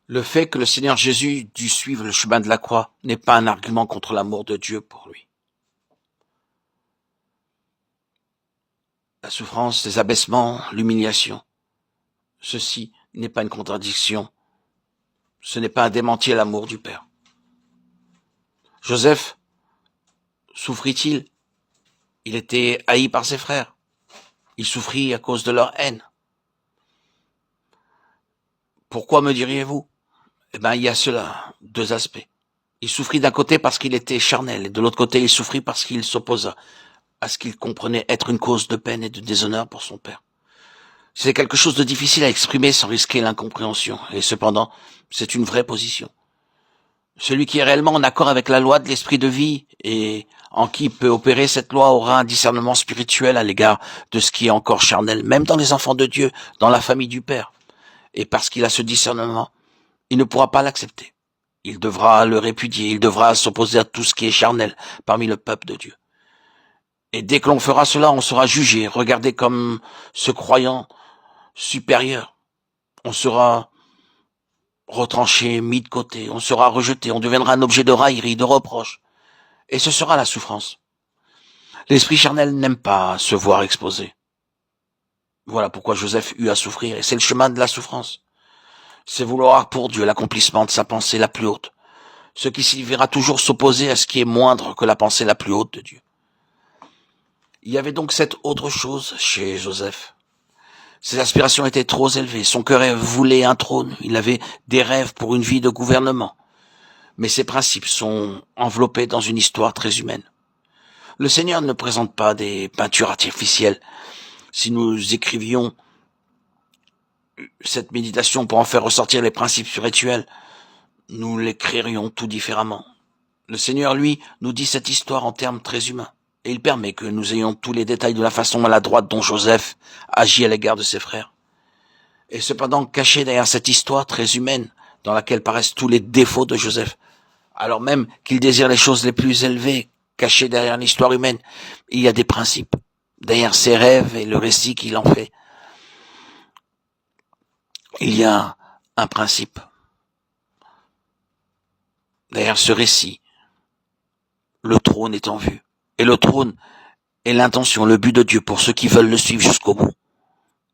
Le fait que le Seigneur Jésus dû suivre le chemin de la croix n'est pas un argument contre l'amour de Dieu pour lui. La souffrance, les abaissements, l'humiliation, ceci n'est pas une contradiction. Ce n'est pas un démenti à l'amour du Père. Joseph souffrit-il? Il était haï par ses frères. Il souffrit à cause de leur haine. Pourquoi me diriez-vous? Eh bien, il y a cela, deux aspects. Il souffrit d'un côté parce qu'il était charnel, et de l'autre côté, il souffrit parce qu'il s'opposa à ce qu'il comprenait être une cause de peine et de déshonneur pour son père. C'est quelque chose de difficile à exprimer sans risquer l'incompréhension, et cependant, c'est une vraie position. Celui qui est réellement en accord avec la loi de l'esprit de vie et en qui peut opérer cette loi aura un discernement spirituel à l'égard de ce qui est encore charnel, même dans les enfants de Dieu, dans la famille du Père. Et parce qu'il a ce discernement, il ne pourra pas l'accepter. Il devra le répudier, il devra s'opposer à tout ce qui est charnel parmi le peuple de Dieu. Et dès que l'on fera cela, on sera jugé, regardé comme ce croyant supérieur. On sera retranché, mis de côté, on sera rejeté, on deviendra un objet de raillerie, de reproche. Et ce sera la souffrance. L'esprit charnel n'aime pas se voir exposé. Voilà pourquoi Joseph eut à souffrir, et c'est le chemin de la souffrance. C'est vouloir pour Dieu l'accomplissement de sa pensée la plus haute, ce qui s'y verra toujours s'opposer à ce qui est moindre que la pensée la plus haute de Dieu. Il y avait donc cette autre chose chez Joseph. Ses aspirations étaient trop élevées, son cœur voulait un trône, il avait des rêves pour une vie de gouvernement. Mais ses principes sont enveloppés dans une histoire très humaine. Le Seigneur ne présente pas des peintures artificielles. Si nous écrivions cette méditation pour en faire ressortir les principes spirituels, nous l'écririons tout différemment. Le Seigneur, lui, nous dit cette histoire en termes très humains. Et il permet que nous ayons tous les détails de la façon maladroite dont Joseph agit à l'égard de ses frères. Et cependant, caché derrière cette histoire très humaine, dans laquelle paraissent tous les défauts de Joseph, alors même qu'il désire les choses les plus élevées, cachées derrière l'histoire humaine, il y a des principes. Derrière ses rêves et le récit qu'il en fait, il y a un principe. Derrière ce récit, le trône est en vue. Et le trône est l'intention, le but de Dieu pour ceux qui veulent le suivre jusqu'au bout.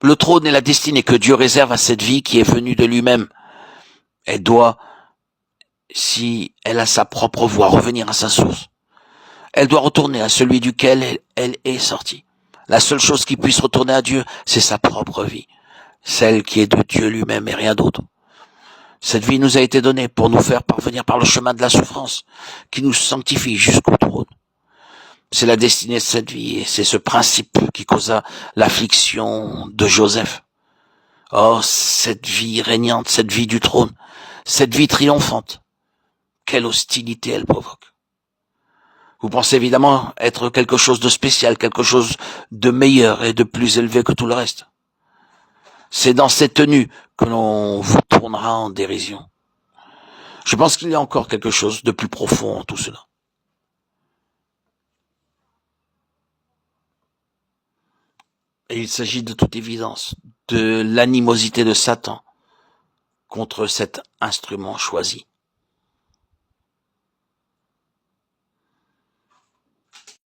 Le trône est la destinée que Dieu réserve à cette vie qui est venue de lui-même. Elle doit, si elle a sa propre voie, revenir à sa source. Elle doit retourner à celui duquel elle est sortie. La seule chose qui puisse retourner à Dieu, c'est sa propre vie. Celle qui est de Dieu lui-même et rien d'autre. Cette vie nous a été donnée pour nous faire parvenir par le chemin de la souffrance, qui nous sanctifie jusqu'au trône. C'est la destinée de cette vie et c'est ce principe qui causa l'affliction de Joseph. Oh, cette vie régnante, cette vie du trône, cette vie triomphante, quelle hostilité elle provoque. Vous pensez évidemment être quelque chose de spécial, quelque chose de meilleur et de plus élevé que tout le reste. C'est dans cette tenue que l'on vous tournera en dérision. Je pense qu'il y a encore quelque chose de plus profond en tout cela. Et il s'agit de toute évidence de l'animosité de Satan contre cet instrument choisi.